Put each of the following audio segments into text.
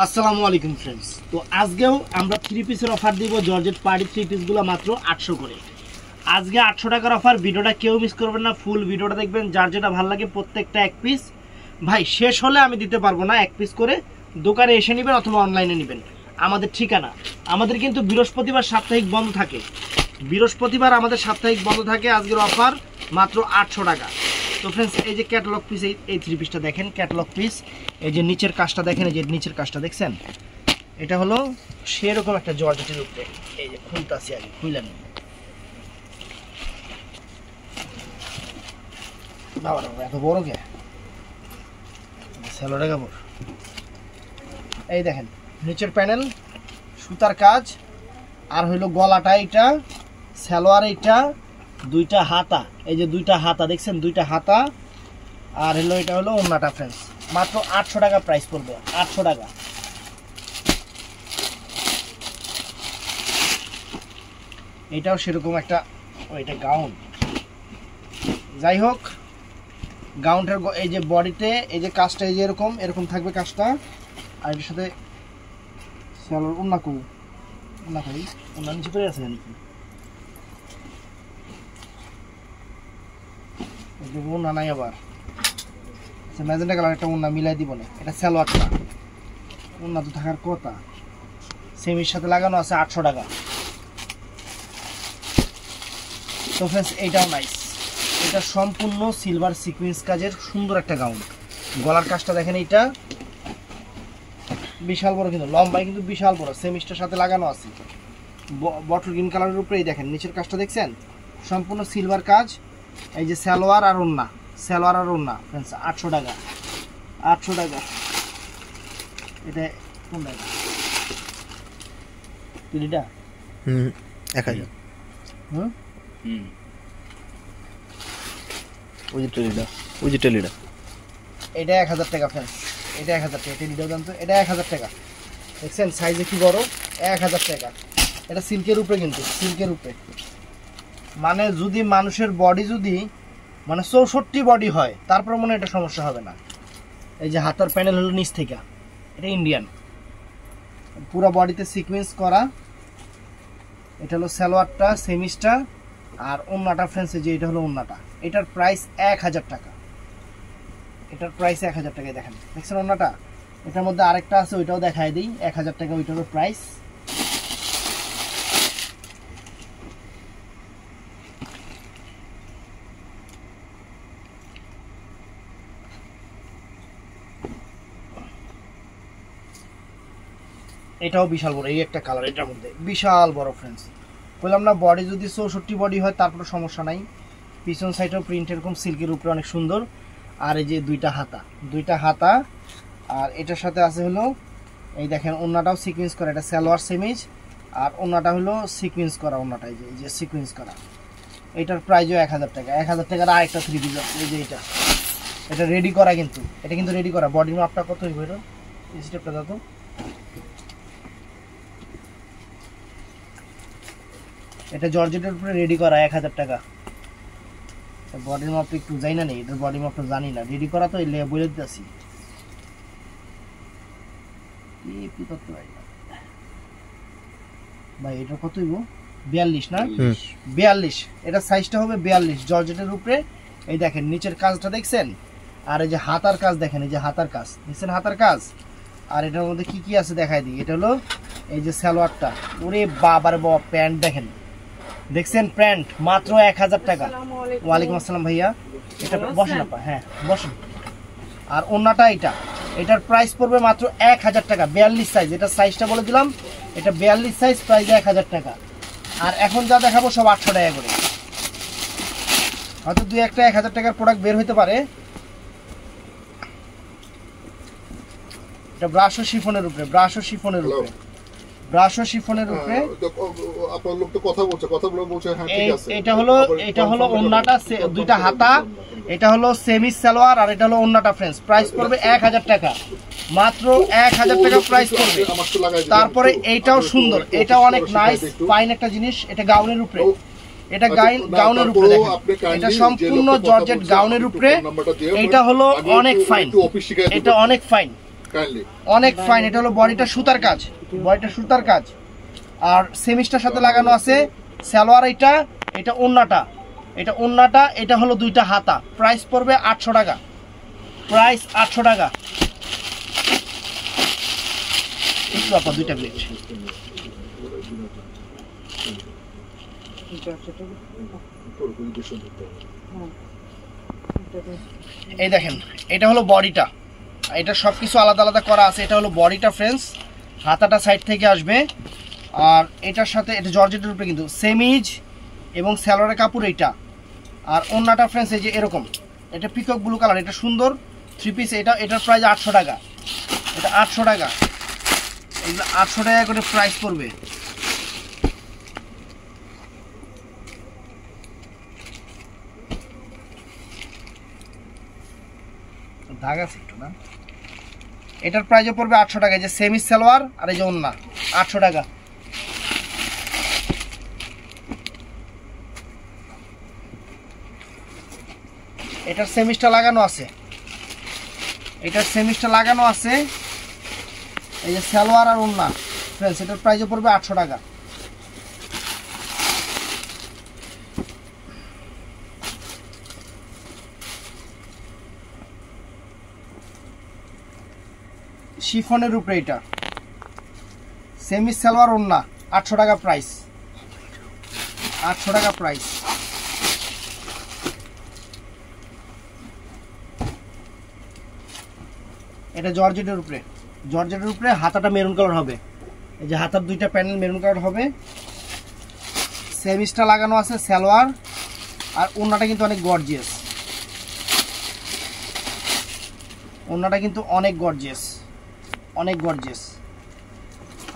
আসসালামু আলাইকুম फ्रेंड्स। তো আজকেও আমরা 3 পিসের অফার দিব। জর্জেট পার্টি 3 পিসগুলো মাত্র 800 করে। আজকে 800 টাকার অফার, ভিডিওটা কেউ মিস করবেন না, ফুল ভিডিওটা দেখবেন। যার যেটা ভালো লাগে প্রত্যেকটা এক পিস। ভাই শেষ হলে আমি দিতে পারবো না, এক পিস করে দোকানে এসে নেবেন অথবা অনলাইনে নেবেন। আমাদের ঠিকানা, আমাদের কিন্তু বৃহস্পতিবার সাপ্তাহিক বন্ধ থাকে। বৃহস্পতিবার আমাদের সাপ্তাহিক বন্ধ থাকে। আজকের অফার মাত্র 800 টাকা। তো ফ্রেন্ডস, এই যে ক্যাটালগ পিস, এই 3 পিসটা দেখেন, ক্যাটালগ পিস। এই যে নিচের কাজটা দেখেন, এই যে নিচের কাজটা দেখছেন, এটা হলো সেরকম একটা জর্জেটের উপরে। এই যে খুলতাছি, আগে খুললেন বাবা, এত বড় কে স্যালোডা কাপড়। এই দেখেন নিচের প্যানেল, সুতার কাজ, আর হইলো গলাটা এটা, সালোয়ার এটা, দুইটা হাতা, এই যে দুইটা হাতা দেখছেন, দুইটা হাতা, আর হলো এটা হলো ওন্নাটা। ফ্রেন্ডস মাত্র 800 টাকা প্রাইস পড়বে, 800 টাকা। এটাও সেরকম একটা, ওইটা গাউন। যাই হোক, গাউনটার এই যে বডিতে এই যে কাজটা, এই যে এরকম এরকম থাকবে কাজটা, আর এটার সাথে সালোয়ার ওন্না কো ওন্না কই ওন্না নিচে পড়ে আছে নাকি? ওন্না নাই আবার, ম্যাজেন্টা কালার একটা ওন্না মিলাই দিব না। এটা সালোয়ারটা, ওন্না তো থাকার কথা। সেমির সাথে লাগানো আছে 800 টাকা। তো ফ্রেন্ডস, এইটাও নাইস। এটা সম্পূর্ণ সিলভার সিকোয়েন্স কাজের সুন্দর একটা গাউন। গলার কাজটা দেখেন, এইটা বিশাল বড়, কিন্তু লম্বায় কিন্তু বিশাল বড়। সেমিস্টার সাথে লাগানো আছে বটল গ্রিন কালারের উপরে। এই দেখেন নিচের কাজটা দেখছেন, সম্পূর্ণ সিলভার কাজ। এই যে সালোয়ার আর ওন্না, সালোয়ার আর ওন্না। ফ্রেন্ডস 800 টাকা, 800 টাকা। এটা কোন টাকা? তিলিটা 1000। ওই যে টেলিটা, ওই যে টেলিটা, এটা 1000 টাকা। ফ্রেন্ডস এটা 1000 টাকা। টেলিটাও জানতো, এটা 1000 টাকা। দেখছেন সাইজে কি বড়, 1000 টাকা। এটা সিল্কের উপরে, কিন্তু সিল্কের উপরে। মানে যদি মানুষের বডি যদি মানে 64 বডি হয়, তারপর মনে হয় এটা সমস্যা হবে না। এই যে হাতার প্যানেল হলো নিচ থেকে, এটা ইন্ডিয়ান, পুরো বডিতে সিকোয়েন্স করা। এটা হলো সালোয়ারটা, সেমিসটা, আর ওন্নাটা। ফ্রেন্ডস যে এটা হলো ওন্নাটা। এটার প্রাইস 1000 টাকা। এটার প্রাইস 1000 টাকায়। দেখেন দেখছেন ওন্নাটা। এটার মধ্যে আরেকটা আছে, ওইটাও দেখায় দিই। 1000 টাকা ওইটারও প্রাইস। এটাও বিশাল বড়, এই একটা কালার, এটার মধ্যে বিশাল বড়। ফ্রেন্ডস বললাম না, বডি যদি 64 বডি হয় তারপরে সমস্যা নাই। পিছন সাইডেও প্রিন্ট এরকম সিল্কের উপরে অনেক সুন্দর। আর এই যে দুইটা হাতা, দুইটা হাতা। আর এটার সাথে আছে হলো এই দেখেন ওন্নাটাও সিকোয়েন্স করা। এটা সালোয়ার সেমিজ, আর ওন্নাটা হলো সিকোয়েন্স করা। ওন্নাটা এই যে সিকোয়েন্স করা। এটার প্রাইসও 1000 টাকা। 1000 টাকার আরেকটা 3 পিস আছে, এই যে এটা রেডি করা, কিন্তু এটা কিন্তু রেডি করা। বডির মাপটা কত হইব? এটা এই স্টেপটা দাও তো। এটা জর্জেটের উপরে রেডি করা, 1000 টাকা। বডির মাপটা একটু জানি না, নেই এটার বডির মাপটা জানি না। রেডি করা তো বলে দিতেছি। ভাই এটা কত হইব? 42 না? 42। এটা সাইজটা হবে 42 জর্জেটের উপরে। এই দেখেন নিচের কাজটা দেখছেন, আর এই যে হাতার কাজ দেখেন, এই যে হাতার কাজ দেখছেন, হাতার কাজ। আর এটার মধ্যে কি কি আছে দেখাই দিই। এটা হলো এই যে সালোয়ারটা। ওরে বাবার বাবা, প্যান্ট দেখেন, দেখছেন প্যান্ট মাত্র 1000 টাকা। ওয়ালাইকুম আসসালাম ভাইয়া। এটা বসেন আপা, হ্যাঁ বসেন। আর ওন্নাটা এটার প্রাইস পড়বে মাত্র 1000 টাকা। 42 সাইজ, এটা সাইজটা বলে দিলাম। এটা 42 সাইজ, প্রাইস 1000 টাকা। আর এখন যা দেখাবো সব 800 টাকা করে। হয়তো 2-1টা 1000 টাকার প্রোডাক্ট বের হইতে পারে। এটা ব্রাশ ও শিফনের উপরে, ব্রাশ ও শিফনের উপরে, ব্রাশ ও শিফনের উপরে। আপনার লোক তো কথা বলছে, হ্যাঁ ঠিক আছে। এটা হলো ওন্নাটা, দুইটা হাতা। এটা হলো সেমি সালোয়ার, আর এটা হলো ওন্নাটা। ফ্রেন্ডস প্রাইস পড়বে 1000 টাকা, মাত্র 1000 টাকা প্রাইস পড়বে। তারপরে এইটাও সুন্দর, এটা অনেক নাইস ফাইন একটা জিনিস। এটা গাউনের উপরে, এটা গাউনের উপরে দেখেন, এটা সম্পূর্ণ জর্জেট গাউনের উপরে। এটা হলো অনেক ফাইন, এটা অনেক ফাইন। কাইন্ডলি অনেক ফাইন। এটা হলো বডিটা সুতার কাজ, বডিটা সুতার কাজ। আর সেমিস্টার সাথে লাগানো আছে সালোয়ার। এটা ওন্নাটা, এটা হলো দুইটা হাতা। প্রাইস পড়বে 800 টাকা, প্রাইস 800 টাকা। একটু আপা 2টা প্লেট। এই দেখেন, এটা হলো বডিটা। এটা সবকিছু আলাদা আলাদা করা আছে। এটা হলো বডিটা ফ্রেন্ডস, হাতাটা সাইড থেকে আসবে। আর এটার সাথে এটা জর্জেটের উপরে কিন্তু সেমিজ এবং সালোয়ারের কাপড় এইটা। আর ওন্নাটা ফ্রেন্ডস এই যে এরকম, এটা পিকক ব্লু কালার, এটা সুন্দর 3 পিস। এটার প্রাইস 800 টাকা, এটা 800 টাকা। এগুলো 800 টাকা করে প্রাইস পড়বে। দাগ আছে একটু না। এটার প্রাইসও পড়বে 800 টাকা। এই যে সেমি সালোয়ার আর এই যে ওন্না 800 টাকা। এটার সেমিস্টার লাগানো আছে, এটার সেমিস্টার লাগানো আছে। এই যে সালোয়ার আর ওন্না ফ্রেন্ডস, এটার প্রাইসও পড়বে 800 টাকা। শিফনের উপরে এটা সেমি সালোয়ার ওন্না 800 টাকা প্রাইস, 800 টাকা প্রাইস। এটা জর্জেটের উপরে, জর্জেটের উপরে হাতাটা মেরুন কালার হবে। এই যে হাতার 2টা প্যানেল মেরুন কালার হবে। সেমিস্টা লাগানো আছে সালোয়ার আর ওন্নাটা কিন্তু অনেক গর্জিয়াস, ওন্নাটা কিন্তু অনেক গর্জিয়াস, অনেক গর্জিয়াস।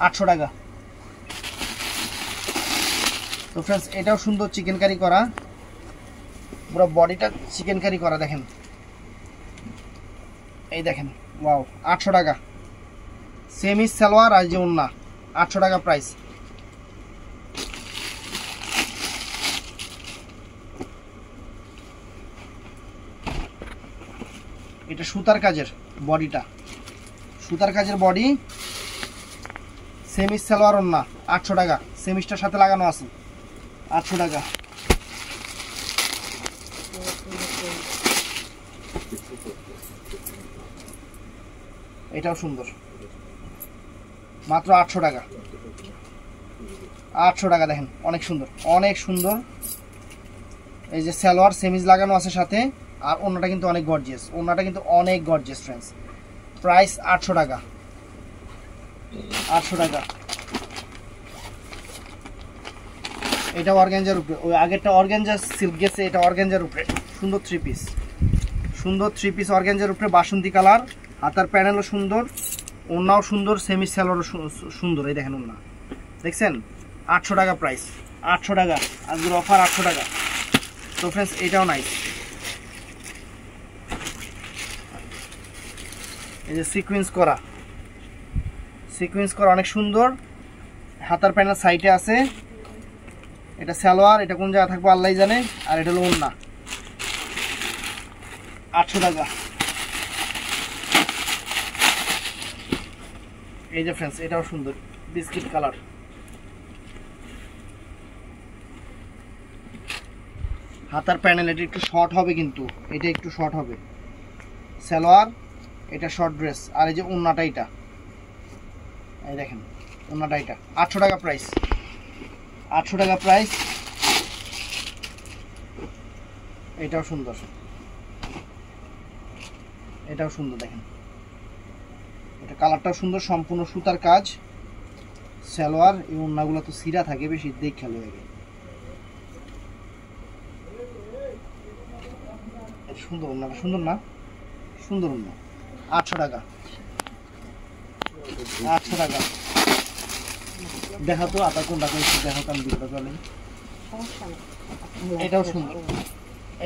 800 টাকা। তো ফ্রেন্ডস এটাও সুন্দর চিকেন কারি করা, পুরো বডিটা চিকেন কারি করা। দেখেন, এই দেখেন, ওয়াও 800 টাকা। সেমি সালোয়ার আর যে ওন্না 800 টাকা প্রাইস। এটা সুতার কাজের বডিটা, সুতার কাজের বডি, সেমি সালোয়ার ওন্না 800 টাকা। সেমিস্টার সাথে লাগানো আছে 800 টাকা। এটাও সুন্দর, মাত্র 800 টাকা, 800 টাকা। দেখেন অনেক সুন্দর, অনেক সুন্দর। এই যে সালোয়ার সেমিজ লাগানো আছে সাথে, আর ওন্নাটা কিন্তু অনেক গর্জিয়াস, ওন্নাটা কিন্তু অনেক গর্জিয়াস ফ্রেন্ডস। প্রাইস 800 টাকা, 800 টাকা। এটা অর্গানজার উপরে, ওই আগেরটা অর্গানজা সিল্ক গেছে, এটা অর্গানজার উপরে সুন্দর 3 পিস, সুন্দর 3 পিস অর্গানজার উপরে বাসন্তী কালার। হাতার প্যানেলও সুন্দর, ওন্নাও সুন্দর, সেমি সালোয়ারও সুন্দর। এই দেখেন ওন্না, দেখছেন? 800 টাকা প্রাইস, 800 টাকা। আজকের অফার 800 টাকা। তো ফ্রেন্ডস এটাও নাইস। এই যে সিকোয়েন্স করা, সিকোয়েন্স করা অনেক সুন্দর। হাতার প্যানেল সাইডে আছে। এটা সালোয়ার, এটা কোন জায়গা থাকবে আল্লাহ জানে। আর এটা হলো ওন্না, 800 টাকা। এই যে ফ্রেন্ডস এটাও সুন্দর, বিস্কিট কালার। হাতার প্যানেল, এটা একটু শর্ট হবে কিন্তু, এটা একটু শর্ট হবে। সালোয়ার, এটা শর্ট ড্রেস। আর এই যে ওন্নাটা, এটা এই দেখেন ওন্নাটা, এটা 800 টাকা প্রাইস, 800 টাকা প্রাইস। এটাও সুন্দর, এটাও সুন্দর। দেখেন এটা কালারটাও সুন্দর, সম্পূর্ণ সুতার কাজ। সালোয়ার, এই ওন্নাগুলো তো সিরা থাকে বেশি, দেখ খেলে লাগে। সুন্দর ওন্নাটা, সুন্দর না? সুন্দর ওন্না, 800 টাকা, 800 টাকা। দেখা তো আটা কোনটা করেছি, দেখা তো আমি দুটো চলে। এটাও সুন্দর,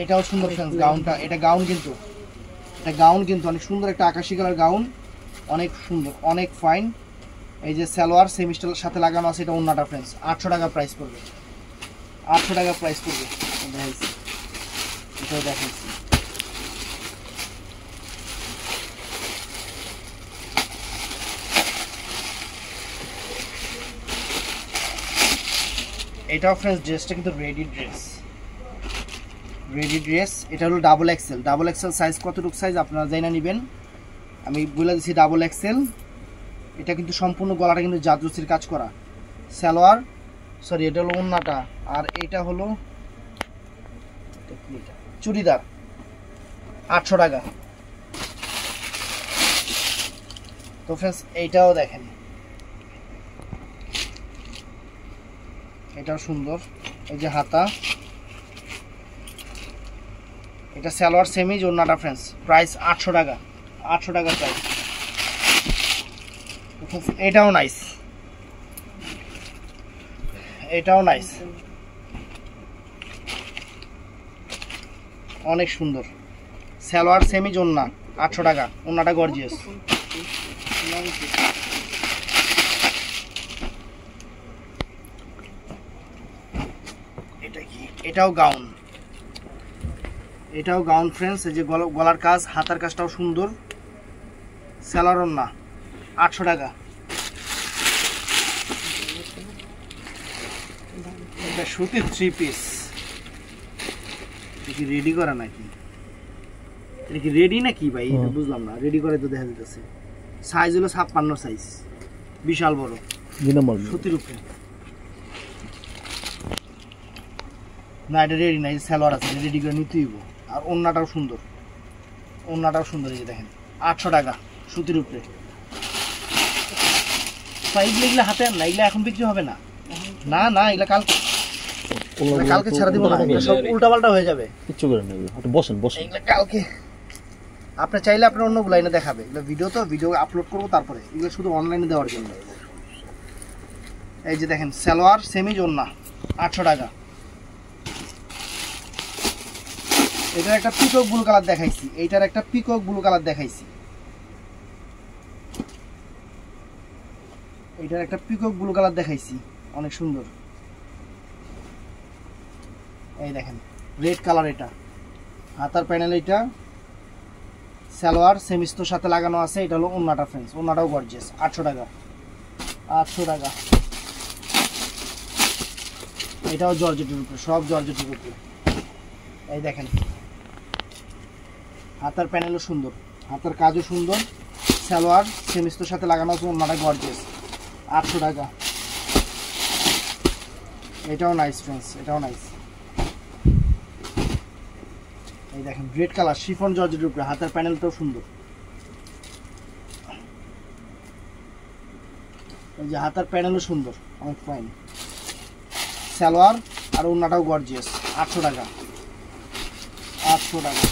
এটাও সুন্দর ফ্রেন্ডস। গাউনটা, এটা গাউন কিন্তু, এটা গাউন কিন্তু অনেক সুন্দর, একটা আকাশি কালার গাউন, অনেক সুন্দর, অনেক ফাইন। এই যে সালোয়ার সেমিস্টারের সাথে লাগানো আছে, এটা ওন্নাটা ফ্রেন্ডস 800 টাকা প্রাইস পড়বে, 800 টাকা প্রাইস পড়বে। দেখাইছি, এটাও দেখাইছি। এটাও ফ্রেন্ডস ড্রেসটা কিন্তু রেডি ড্রেস। এটা হলো ডাবল এক্সেল সাইজ। কতটুকু সাইজ আপনারা জানা নেবেন, আমি বলে দিচ্ছি ডাবল এক্সেল। এটা কিন্তু সম্পূর্ণ গলাটা কিন্তু জাদরুসির কাজ করা। সালোয়ার সরি এটা হলো ওন্নাটা, আর এটা হলো চুড়িদার 800 টাকা। তো ফ্রেন্ডস এইটাও দেখেন, এটাও সুন্দর। এই যে হাতা, এটা সালোয়ার সেমিজ ওন্নাটা ফ্রেন্ডস। প্রাইস 800 টাকা, 800 টাকা প্রাইস। এটাও নাইস, এটাও নাইস, অনেক সুন্দর। সালোয়ার সেমিজ ওন্না 800 টাকা, ওন্নাটা গর্জিয়াস। এটা কি? এটাও গাউন, এটাও গাউন ফ্রেন্ডস। এই যে গলার কাজ, হাতার কাজটাও সুন্দর। সালোয়ার ওন্না 800 টাকা। এটা সুতির 3 পিস। এটা কি রেডি করা নাকি? এটা কি রেডি নাকি ভাই? এটা বুঝলাম না। রেডি করে তো দেখা যাচ্ছে। সাইজ হলো 56 সাইজ, বিশাল বড়। সুতির উপরে না, এটা রেডি নাই, সালোয়ার আছে, রেডি করে নিতে হইব। আর ওন্নাটাও সুন্দর, ওন্নাটাও সুন্দর। এই যে দেখেন 800 টাকা সুতির উপরে। সাইজ এগুলো হাতে না, এগুলো এখন বিক্রি হবে না। না না, এগুলো কালকে ছাড়া দিব না, সব উল্টাপাল্টা হয়ে যাবে। কিচ্ছু করে নেবে, বসেন বসেন। এগুলো কালকে আপনি চাইলে আপনার অন্য লাইনে দেখাবে। এগুলো ভিডিও আপলোড করবো, তারপরে এগুলো শুধু অনলাইনে দেওয়ার জন্য। এই যে দেখেন সালোয়ার সেমিজ ওন্না 800 টাকা। এটার একটা পিকক ব্লু কালার দেখাইছি, এইটার একটা পিকক ব্লু কালার দেখাইছি। এইটার একটা পিকক ব্লু কালার দেখাইছি, অনেক সুন্দর। এই দেখেন রেড কালার, এটা হাতার প্যানেল, এটা সালোয়ার সেমিস্তোর সাথে লাগানো আছে। এটা হলো ওন্নাটা ফ্রেন্ডস, ওন্নাটাও গর্জিয়াস। 800 টাকা, 800 টাকা। এটাও জর্জেটের উপরে, সব জর্জেটের উপরে। এই দেখেন হাতার প্যানেলও সুন্দর, হাতার কাজও সুন্দর। সালোয়ার সেমিস্তোর সাথে লাগানো আছে, ওন্নাটা গর্জিয়াস। 800 টাকা। এটাও নাইস ফ্রেন্ডস, এটাও নাইস। এই দেখেন রেড কালার শিফন জর্জেটের উপরে, হাতার প্যানেলটাও সুন্দর। এই যে হাতার প্যানেলও সুন্দর, অনেক ফাইন। সালোয়ার আর ওন্নাটাও গর্জিয়াস। 800 টাকা, 800 টাকা।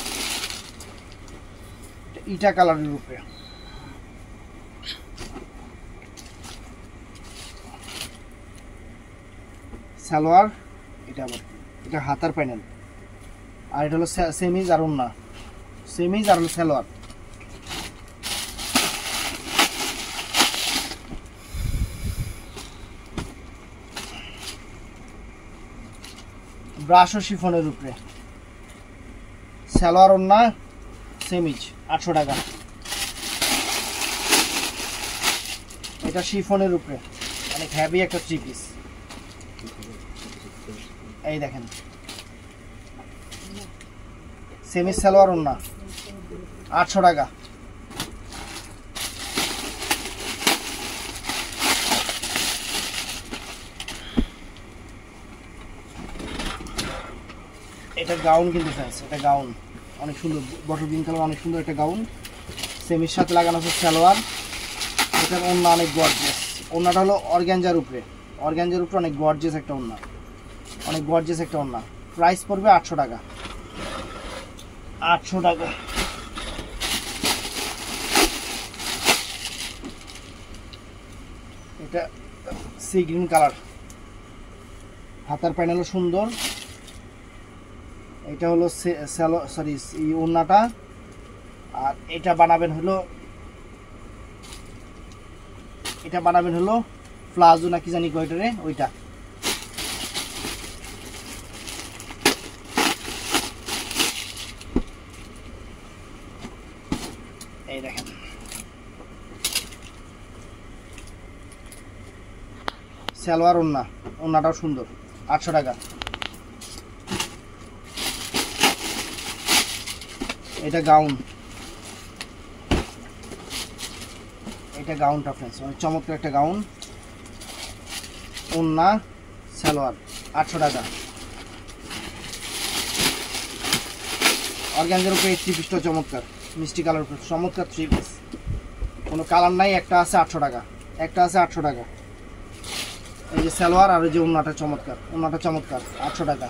ইটা কালারের উপরে। সালোয়ার, এটা আবার এটা হাতার প্যানেল, আর এটা হলো সেমিজ আর ওন্না, সেমিজ আর হলো সালোয়ার। ব্রাশ ও শিফনের উপরে, সালোয়ার ওন্না সেমিজ 800 টাকা। এটা শিফনের উপরে, অনেক হেভি একটা 3 পিস। এই দেখেন সেমি সালোয়ার ওন্না 800 টাকা। এটা গাউন কিন্তু ফ্রেন্ডস, এটা গাউন অনেক সুন্দর, বটল গ্রিন কালার, অনেক সুন্দর একটা গাউন। সেমির সাথে লাগানো আছে সালোয়ার। এটার ওন্না অনেক গর্জিয়াস। ওন্নাটা হলো অর্গানজার উপরে, অর্গানজার উপরে অনেক গর্জিয়াস একটা ওন্না, অনেক গর্জিয়াস একটা ওন্না। প্রাইস পড়বে 800 টাকা, 800 টাকা। এটা সি গ্রিন কালার, হাতার প্যানেলও সুন্দর। এটা হলো সরি ওন্নাটা, আর এটা বানাবেন হলো প্লাজো না কি জানি কয়টারে, ওইটা। এই দেখেন সালোয়ার ওন্না, ওন্নাটাও সুন্দর। 800 টাকা। এটা গাউন, এটা গাউনটা ফ্রেন্ডস অনেক চমৎকার একটা গাউন, ওন্না সালোয়ার 800 টাকা। অর্গানজার উপরে 3 পিসটা চমৎকার মিষ্টি কালার উপরে চমৎকার 3 পিস, কোনো কালার নাই। একটা আছে 800 টাকা, একটা আছে 800 টাকা। এই যে সালোয়ার আর এই যে ওন্নাটা চমৎকার, ওন্নাটা চমৎকার 800 টাকা।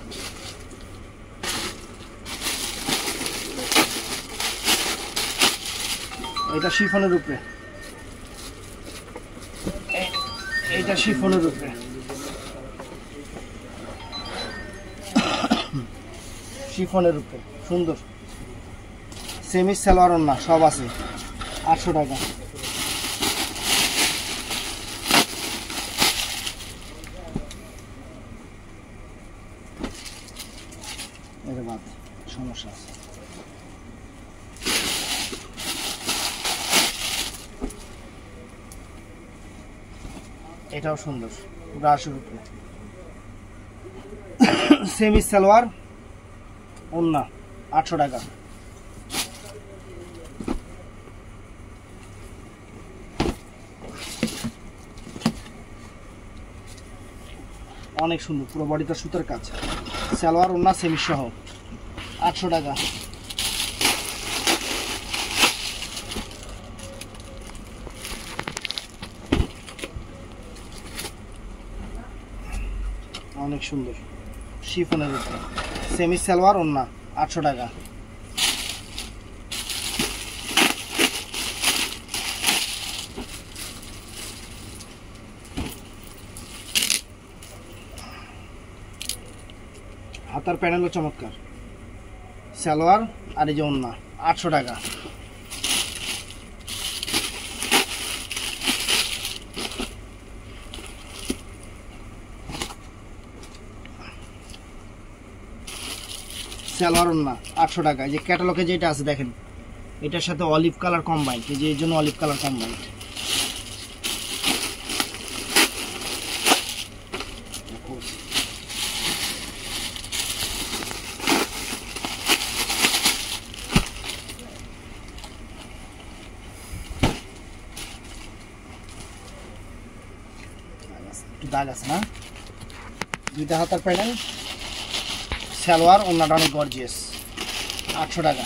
এটা শিফনের উপরে, এইটা শিফনের উপরে, শিফনের উপরে সুন্দর সেমি সালোয়ার ওন্না সব আছে 800 টাকা। এটা বাদ সমস্যা আছে। এটাও সুন্দর ব্রাশের উপরে সেমি সালোয়ার ওন্না 800 টাকা। অনেক সুন্দর পুরো বডিটা সুতার কাজ, সালোয়ার ওন্না সেমি সহ 800 টাকা। অনেক সুন্দর শিফনের উপরে সেমি সালোয়ার ওন্না 800 টাকা। হাতার প্যানেলও চমৎকার, সালোয়ার আর এই যে ওন্না 800 টাকা। সালোয়ার ওন্না 800 টাকা। এই যে ক্যাটালগে যেটা আছে দেখেন, এটার সাথে অলিভ কালার কম্বাইন্ড, এই যে এর জন্য অলিভ কালার কম্বাইন্ড। একটু দাগ আছে না, দুইটা হাতার প্যানেল, সালোয়ার ওন্নাটা অনেক গর্জিয়াস 800 টাকা।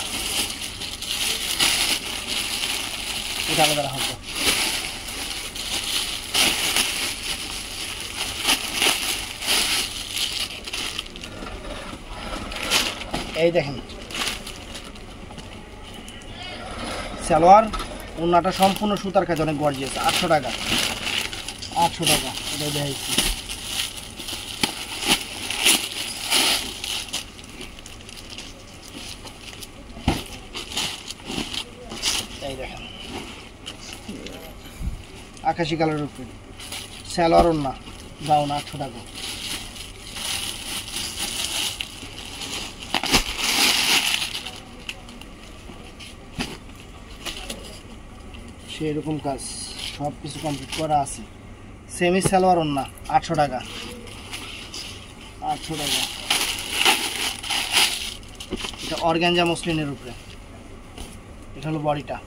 এটা আলাদা রাখবো। এই দেখেন সালোয়ার ওন্নাটা সম্পূর্ণ সুতার কাজ, অনেক গর্জিয়াস 800 টাকা। 800 টাকা এটা দেখাইছি। এই দেখেন আকাশি কালারের উপরে সালোয়ার ওন্না গাউন 800 টাকা। সেরকম কাজ সব কিছু কমপ্লিট করা আছে। সেমি সালোয়ার ওন্না 800 টাকা। 800 টাকা। এটা অর্গানজা মসলিনের উপরে, এটা হলো বডিটা,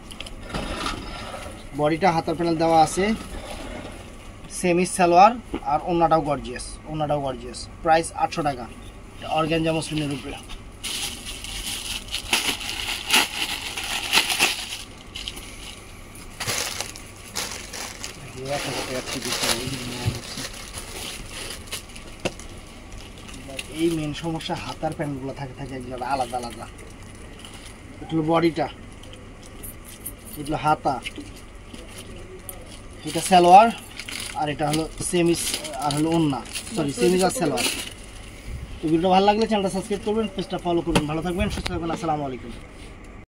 বডিটা হাতার প্যানেল দেওয়া আছে, সেমি সালোয়ার আর ওন্নাটাও গর্জিয়াস, ওন্নাটাও গর্জিয়াস। প্রাইস 800 টাকা। এটা অর্গানজা মসলিনের উপরে। এই মেন সমস্যা হাতার প্যান্টগুলো থাকে একগুলো আলাদা আলাদা। এটা হলো বডিটা, এগুলো হাতা, এটা সালোয়ার আর এটা হলো সেমিস আর হলো ওন্না, সরি সেমিস আর সালোয়ার। তো ভিডিওটা ভালো লাগলে চ্যানেলটা সাবস্ক্রাইব করবেন, পেজটা ফলো করবেন। ভালো থাকবেন, সুস্থ থাকবেন। আসসালামু আলাইকুম।